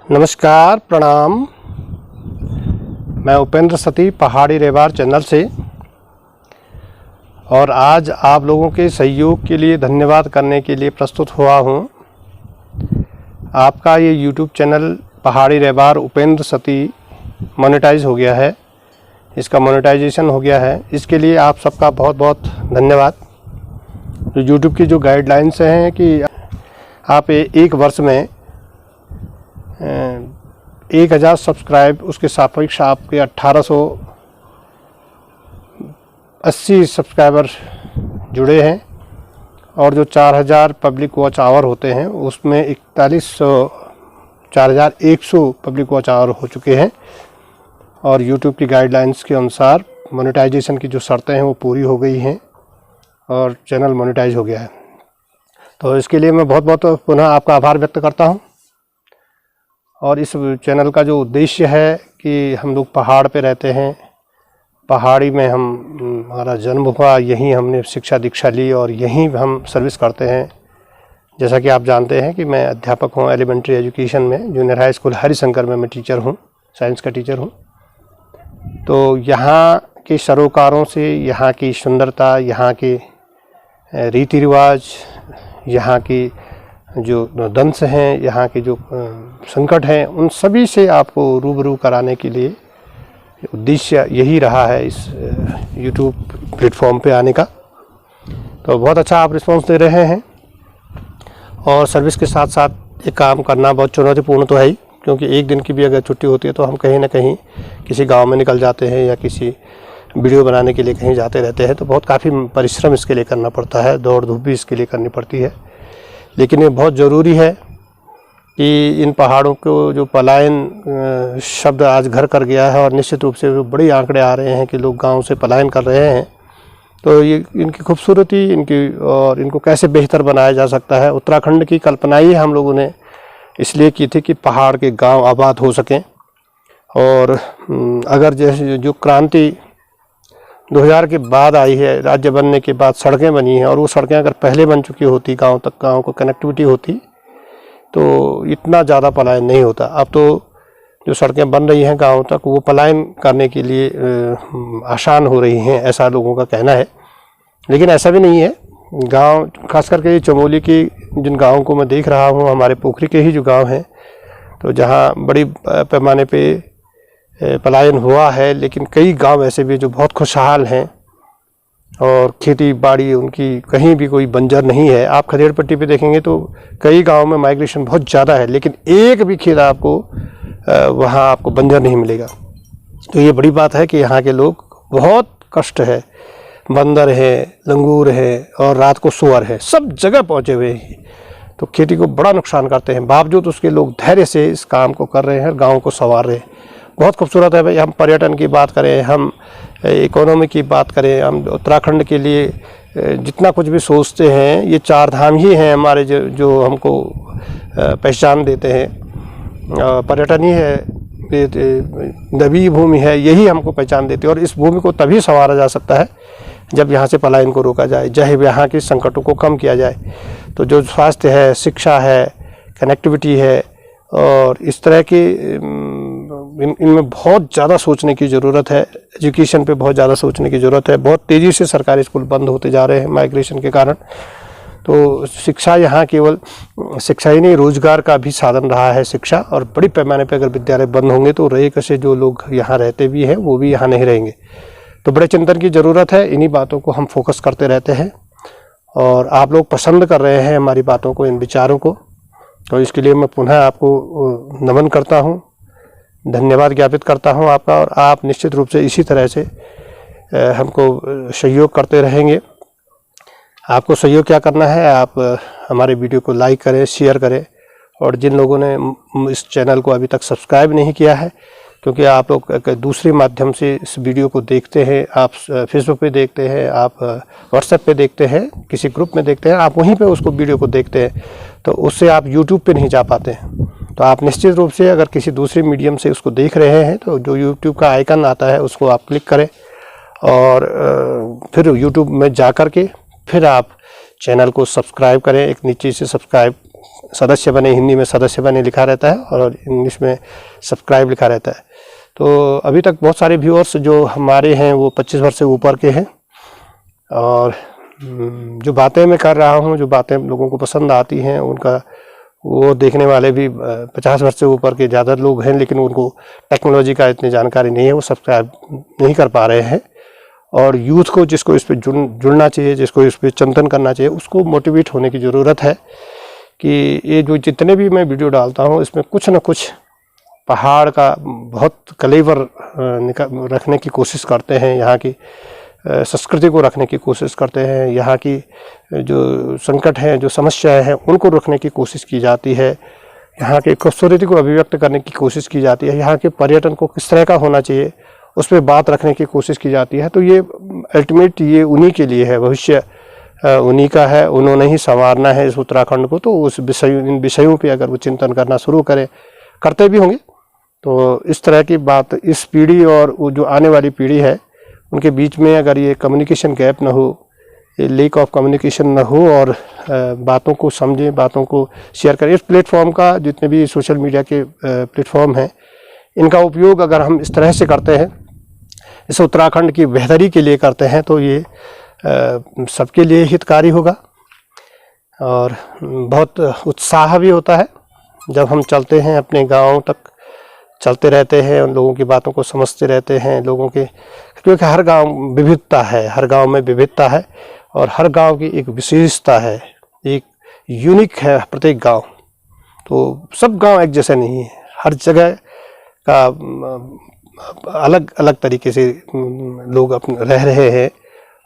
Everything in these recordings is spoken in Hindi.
नमस्कार, प्रणाम। मैं उपेंद्र सती पहाड़ी रेवार चैनल से, और आज आप लोगों के सहयोग के लिए धन्यवाद करने के लिए प्रस्तुत हुआ हूँ। आपका ये YouTube चैनल पहाड़ी रेवार उपेंद्र सती मोनेटाइज हो गया है, इसका मोनेटाइजेशन हो गया है। इसके लिए आप सबका बहुत बहुत धन्यवाद। तो YouTube की जो गाइडलाइंस हैं कि आप एक वर्ष में 1000 सब्सक्राइब, उसके सापेक्ष आपके 1880 सब्सक्राइबर जुड़े हैं, और जो 4000 पब्लिक वॉच आवर होते हैं उसमें 4100 पब्लिक वॉच आवर हो चुके हैं। और YouTube की गाइडलाइंस के अनुसार मोनेटाइजेशन की जो शर्तें हैं वो पूरी हो गई हैं और चैनल मोनेटाइज हो गया है। तो इसके लिए मैं बहुत बहुत पुनः आपका आभार व्यक्त करता हूं। और इस चैनल का जो उद्देश्य है कि हम लोग पहाड़ पे रहते हैं, पहाड़ी में हमारा जन्म हुआ, यहीं हमने शिक्षा दीक्षा ली और यहीं हम सर्विस करते हैं। जैसा कि आप जानते हैं कि मैं अध्यापक हूं एलिमेंट्री एजुकेशन में, जूनियर हाई स्कूल हरिशंकर में मैं टीचर हूं, साइंस का टीचर हूं। तो यहाँ के सरोकारों से, यहाँ की सुंदरता, यहाँ के रीति रिवाज, यहाँ की जो दंश हैं, यहाँ के जो संकट हैं, उन सभी से आपको रूबरू कराने के लिए उद्देश्य यही रहा है इस YouTube प्लेटफॉर्म पे आने का। तो बहुत अच्छा आप रिस्पांस दे रहे हैं, और सर्विस के साथ साथ ये काम करना बहुत चुनौतीपूर्ण तो है ही, क्योंकि एक दिन की भी अगर छुट्टी होती है तो हम कहीं ना कहीं किसी गांव में निकल जाते हैं या किसी वीडियो बनाने के लिए कहीं जाते रहते हैं। तो बहुत काफ़ी परिश्रम इसके लिए करना पड़ता है, दौड़ धूप भी इसके लिए करनी पड़ती है। लेकिन ये बहुत ज़रूरी है कि इन पहाड़ों को जो पलायन शब्द आज घर कर गया है, और निश्चित रूप से बड़े आंकड़े आ रहे हैं कि लोग गांव से पलायन कर रहे हैं। तो ये इनकी खूबसूरती, इनकी और इनको कैसे बेहतर बनाया जा सकता है, उत्तराखंड की कल्पना ही हम लोगों ने इसलिए की थी कि पहाड़ के गांव आबाद हो सकें। और अगर जैसे जो क्रांति 2000 के बाद आई है, राज्य बनने के बाद सड़कें बनी हैं, और वो सड़कें अगर पहले बन चुकी होती, गांव तक गांव को कनेक्टिविटी होती, तो इतना ज़्यादा पलायन नहीं होता। अब तो जो सड़कें बन रही हैं गांव तक, वो पलायन करने के लिए आसान हो रही हैं, ऐसा लोगों का कहना है। लेकिन ऐसा भी नहीं है। गांव, खास करके चमोली की जिन गाँवों को मैं देख रहा हूँ, हमारे पोखरी के ही जो गाँव हैं, तो जहाँ बड़ी पैमाने पे पलायन हुआ है, लेकिन कई गांव ऐसे भी जो बहुत खुशहाल हैं, और खेती बाड़ी उनकी कहीं भी कोई बंजर नहीं है। आप खदेड़ पट्टी पे देखेंगे तो कई गांव में माइग्रेशन बहुत ज़्यादा है, लेकिन एक भी खेत आपको वहाँ आपको बंजर नहीं मिलेगा। तो ये बड़ी बात है कि यहाँ के लोग, बहुत कष्ट है, बंदर है, लंगूर है, और रात को सुअर है, सब जगह पहुँचे हुए हैं। तो खेती को बड़ा नुकसान करते हैं, बावजूद उसके लोग धैर्य से इस काम को कर रहे हैं, गाँव को संवार रहे हैं। बहुत खूबसूरत है भाई। हम पर्यटन की बात करें, हम इकोनॉमी की बात करें, हम उत्तराखंड के लिए जितना कुछ भी सोचते हैं, ये 4 धाम ही हैं हमारे जो हमको पहचान देते हैं। पर्यटन ही है, नवी भूमि है, यही हमको पहचान देती है। और इस भूमि को तभी संवारा जा सकता है जब यहाँ से पलायन को रोका जाए, जब यहाँ के संकटों को कम किया जाए। तो जो स्वास्थ्य है, शिक्षा है, कनेक्टिविटी है, और इस तरह की इनमें बहुत ज़्यादा सोचने की ज़रूरत है। एजुकेशन पे बहुत ज़्यादा सोचने की ज़रूरत है। बहुत तेज़ी से सरकारी स्कूल बंद होते जा रहे हैं माइग्रेशन के कारण। तो शिक्षा यहाँ केवल शिक्षा ही नहीं, रोज़गार का भी साधन रहा है शिक्षा। और बड़ी पैमाने पे अगर विद्यालय बंद होंगे तो रहे कैसे, जो लोग यहाँ रहते भी हैं वो भी यहाँ नहीं रहेंगे। तो बड़े चिंतन की ज़रूरत है। इन्हीं बातों को हम फोकस करते रहते हैं, और आप लोग पसंद कर रहे हैं हमारी बातों को, इन विचारों को। तो इसके लिए मैं पुनः आपको नमन करता हूँ, धन्यवाद ज्ञापित करता हूं आपका। और आप निश्चित रूप से इसी तरह से हमको सहयोग करते रहेंगे। आपको सहयोग क्या करना है, आप हमारे वीडियो को लाइक करें, शेयर करें। और जिन लोगों ने इस चैनल को अभी तक सब्सक्राइब नहीं किया है, क्योंकि आप लोग दूसरे माध्यम से इस वीडियो को देखते हैं, आप फेसबुक पे देखते हैं, आप व्हाट्सएप पे देखते हैं, किसी ग्रुप में देखते हैं, आप वहीं पे उसको वीडियो को देखते हैं, तो उससे आप यूट्यूब पे नहीं जा पाते हैं। तो आप निश्चित रूप से अगर किसी दूसरे मीडियम से उसको देख रहे हैं, तो जो यूट्यूब का आइकन आता है उसको आप क्लिक करें, और फिर यूट्यूब में जा कर के फिर आप चैनल को सब्सक्राइब करें। एक नीचे से सब्सक्राइब सदस्य बने, हिंदी में सदस्य बने लिखा रहता है और इंग्लिश में सब्सक्राइब लिखा रहता है। तो अभी तक बहुत सारे व्यूअर्स जो हमारे हैं वो 25 वर्ष से ऊपर के हैं, और जो बातें मैं कर रहा हूँ, जो बातें लोगों को पसंद आती हैं, उनका वो देखने वाले भी 50 वर्ष से ऊपर के ज़्यादा लोग हैं, लेकिन उनको टेक्नोलॉजी का इतनी जानकारी नहीं है, वो सब्सक्राइब नहीं कर पा रहे हैं। और यूथ को, जिसको इस पर जुड़ना चाहिए, जिसको इस पर चिंतन करना चाहिए, उसको मोटिवेट होने की ज़रूरत है कि ये जो जितने भी मैं वीडियो डालता हूँ इसमें कुछ न कुछ पहाड़ का बहुत कलेवर रखने की कोशिश करते हैं, यहाँ की संस्कृति को रखने की कोशिश करते हैं, यहाँ की जो संकट हैं, जो समस्याएं हैं, उनको रखने की कोशिश की जाती है, यहाँ की खूबसूरती को अभिव्यक्त करने की कोशिश की जाती है, यहाँ के पर्यटन को किस तरह का होना चाहिए उस पर बात रखने की कोशिश की जाती है। तो ये अल्टीमेट ये उन्हीं के लिए है, भविष्य उन्हीं का है, उन्होंने ही संवारना है इस उत्तराखंड को। तो उस इन विषयों पे अगर वो चिंतन करना शुरू करें, करते भी होंगे, तो इस तरह की बात इस पीढ़ी और वो जो आने वाली पीढ़ी है उनके बीच में अगर ये कम्युनिकेशन गैप ना हो, ये लेक ऑफ कम्युनिकेशन ना हो, और बातों को समझें, बातों को शेयर करें। इस प्लेटफॉर्म का, जितने भी सोशल मीडिया के प्लेटफॉर्म हैं, इनका उपयोग अगर हम इस तरह से करते हैं, इस उत्तराखंड की बेहतरी के लिए करते हैं, तो ये सबके लिए हितकारी होगा। और बहुत उत्साह भी होता है जब हम चलते हैं, अपने गाँव तक चलते रहते हैं, उन लोगों की बातों को समझते रहते हैं, लोगों के, क्योंकि हर गांव विविधता है, हर गांव में विविधता है और हर गांव की एक विशेषता है, एक यूनिक है प्रत्येक गांव। तो सब गांव एक जैसे नहीं है, हर जगह का अलग अलग तरीके से लोग अपने रह रहे हैं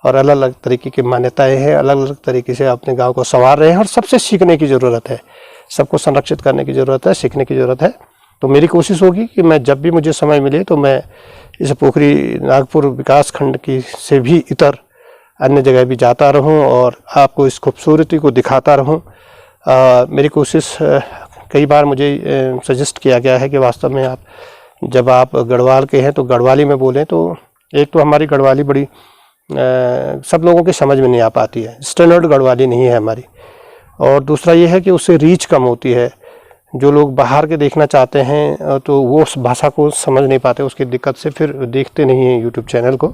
और अलग अलग तरीके की मान्यताएं हैं, अलग अलग तरीके से अपने गाँव को संवार रहे हैं, और सबसे सीखने की ज़रूरत है, सबको संरक्षित करने की ज़रूरत है, सीखने की ज़रूरत है। तो मेरी कोशिश होगी कि मैं जब भी मुझे समय मिले तो मैं इस पोखरी नागपुर विकास खंड की से भी इतर अन्य जगह भी जाता रहूं और आपको इस खूबसूरती को दिखाता रहूं। मेरी कोशिश, कई बार मुझे सजेस्ट किया गया है कि वास्तव में आप जब आप गढ़वाल के हैं तो गढ़वाली में बोलें। तो एक तो हमारी गढ़वाली बड़ी सब लोगों की समझ में नहीं आ पाती है, स्टैंडर्ड गढ़वाली नहीं है हमारी, और दूसरा ये है कि उससे रीच कम होती है। जो लोग बाहर के देखना चाहते हैं तो वो उस भाषा को समझ नहीं पाते, उसकी दिक्कत से फिर देखते नहीं हैं यूट्यूब चैनल को।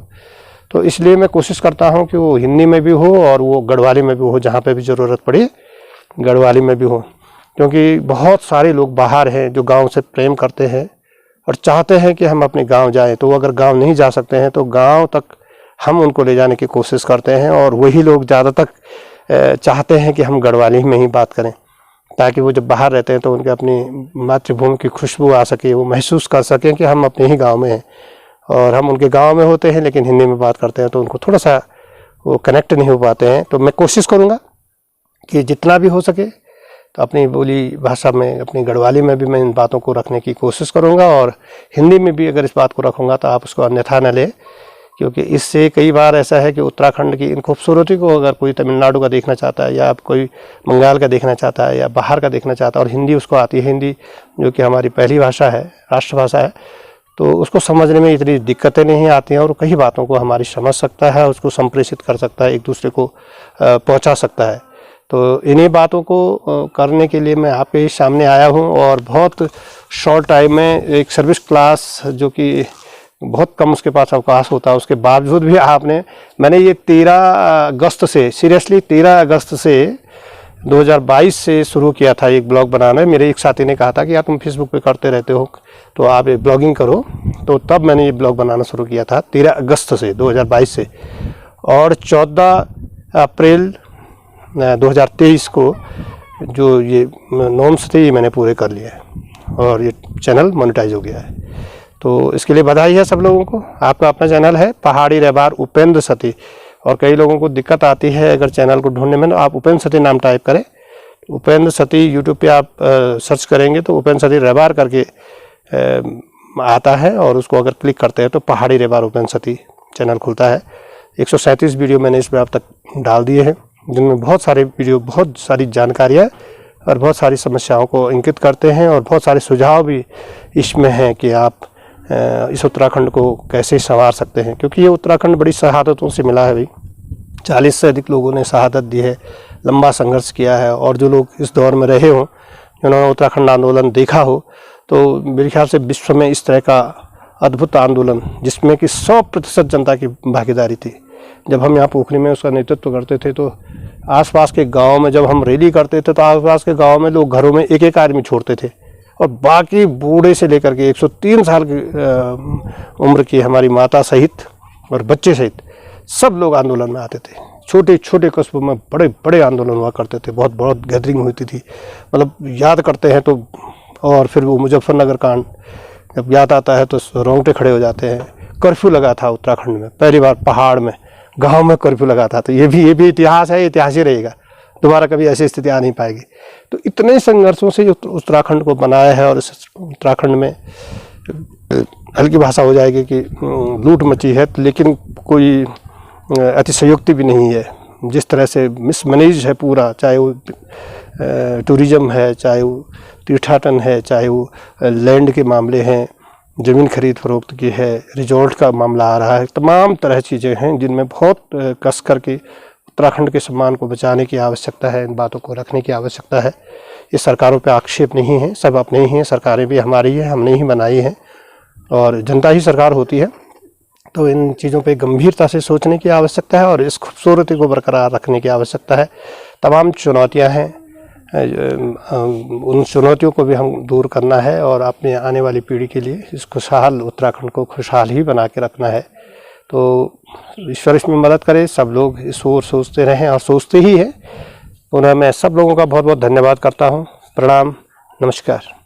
तो इसलिए मैं कोशिश करता हूं कि वो हिंदी में भी हो और वो गढ़वाली में भी हो, जहां पे भी ज़रूरत पड़े गढ़वाली में भी हो, क्योंकि बहुत सारे लोग बाहर हैं जो गांव से प्रेम करते हैं और चाहते हैं कि हम अपने गांव जाएं। तो अगर गांव नहीं जा सकते हैं तो गांव तक हम उनको ले जाने की कोशिश करते हैं, और वही लोग ज़्यादा तक चाहते हैं कि हम गढ़वाली में ही बात करें, ताकि वो जब बाहर रहते हैं तो उनके अपनी मातृभूमि की खुशबू आ सके, वो महसूस कर सकें कि हम अपने ही गांव में हैं। और हम उनके गांव में होते हैं लेकिन हिंदी में बात करते हैं तो उनको थोड़ा सा वो कनेक्ट नहीं हो पाते हैं। तो मैं कोशिश करूंगा कि जितना भी हो सके तो अपनी बोली भाषा में, अपनी गढ़वाली में भी मैं इन बातों को रखने की कोशिश करूँगा, और हिंदी में भी अगर इस बात को रखूँगा तो आप उसको अन्यथा न लें, क्योंकि इससे कई बार ऐसा है कि उत्तराखंड की इन खूबसूरती को अगर कोई तमिलनाडु का देखना चाहता है या कोई बंगाल का देखना चाहता है या बाहर का देखना चाहता है और हिंदी उसको आती है, हिंदी जो कि हमारी पहली भाषा है, राष्ट्रभाषा है, तो उसको समझने में इतनी दिक्कतें नहीं आती हैं और कई बातों को हमारी समझ सकता है, उसको संप्रेषित कर सकता है, एक दूसरे को पहुँचा सकता है। तो इन्हीं बातों को करने के लिए मैं आपके ही सामने आया हूँ, और बहुत शॉर्ट टाइम में एक सर्विस क्लास जो कि बहुत कम उसके पास अवकाश होता है, उसके बावजूद भी मैंने ये 13 अगस्त से, सीरियसली 13 अगस्त से 2022 से शुरू किया था एक ब्लॉग बनाना। मेरे एक साथी ने कहा था कि यार तुम फेसबुक पे करते रहते हो तो आप एक ब्लॉगिंग करो, तो तब मैंने ये ब्लॉग बनाना शुरू किया था 13 अगस्त से 2022 से, और 14 अप्रैल 2023 को जो ये नॉर्म्स थे ये मैंने पूरे कर लिए और ये चैनल मोनेटाइज हो गया है। तो इसके लिए बधाई है सब लोगों को। आपका अपना चैनल है पहाड़ी रहबार उपेंद्र सती, और कई लोगों को दिक्कत आती है अगर चैनल को ढूंढने में, तो आप उपेंद्र सती नाम टाइप करें, उपेंद्र सती यूट्यूब पे आप सर्च करेंगे तो उपेंद्र सती रहबार करके आता है, और उसको अगर क्लिक करते हैं तो पहाड़ी रहबार उपेंद्र सती चैनल खुलता है। 137 वीडियो मैंने इसमें अब तक डाल दिए हैं, जिनमें बहुत सारे वीडियो, बहुत सारी जानकारियाँ और बहुत सारी समस्याओं को इंगित करते हैं, और बहुत सारे सुझाव भी इसमें हैं कि आप इस उत्तराखंड को कैसे संवार सकते हैं, क्योंकि ये उत्तराखंड बड़ी शहादतों से मिला है भाई। 40 से अधिक लोगों ने शहादत दी है, लंबा संघर्ष किया है। और जो लोग इस दौर में रहे हों, जिन्होंने उत्तराखंड आंदोलन देखा हो, तो मेरे ख्याल से विश्व में इस तरह का अद्भुत आंदोलन जिसमें कि 100% जनता की भागीदारी थी। जब हम यहाँ पोखरी में उसका नेतृत्व करते थे तो आसपास के गांव में जब हम रैली करते थे तो आसपास के गांव में लोग घरों में एक एक आदमी छोड़ते थे, और बाकी बूढ़े से लेकर के 103 साल की उम्र की हमारी माता सहित और बच्चे सहित सब लोग आंदोलन में आते थे। छोटे छोटे कस्बों में बड़े बड़े आंदोलन हुआ करते थे, बहुत बहुत गैदरिंग होती थी। मतलब याद करते हैं तो, और फिर वो मुजफ्फरनगर कांड जब याद आता है तो रोंगटे खड़े हो जाते हैं। कर्फ्यू लगा था उत्तराखंड में, पहली बार पहाड़ में गांव में कर्फ्यू लगा था। तो ये भी इतिहास है, इतिहास ही रहेगा, दोबारा कभी ऐसी स्थिति आ नहीं पाएगी। तो इतने संघर्षों से जो उत्तराखंड को बनाया है, और इस उत्तराखंड में हल्की भाषा हो जाएगी कि लूट मची है, लेकिन कोई अतिशयोक्ति भी नहीं है। जिस तरह से मिसमैनेज है पूरा, चाहे वो टूरिज़्म है, चाहे वो तीर्थाटन है, चाहे वो लैंड के मामले हैं, ज़मीन खरीद फरोख्त की है, रिजॉर्ट का मामला आ रहा है, तमाम तरह चीज़ें हैं जिनमें बहुत कस करके उत्तराखंड के सम्मान को बचाने की आवश्यकता है, इन बातों को रखने की आवश्यकता है। ये सरकारों पे आक्षेप नहीं है, सब अपने ही हैं, सरकारें भी हमारी हैं, हमने ही बनाई हैं और जनता ही सरकार होती है। तो इन चीज़ों पे गंभीरता से सोचने की आवश्यकता है और इस खूबसूरती को बरकरार रखने की आवश्यकता है। तमाम चुनौतियां हैं, उन चुनौतियों को भी हम दूर करना है और अपने आने वाली पीढ़ी के लिए इस खुशहाल उत्तराखंड को खुशहाल ही बना के रखना है। तो ईश्वर इसमें मदद करे, सब लोग इस ओर सोचते रहें और सोचते ही हैं। पुनः मैं सब लोगों का बहुत बहुत धन्यवाद करता हूँ। प्रणाम, नमस्कार।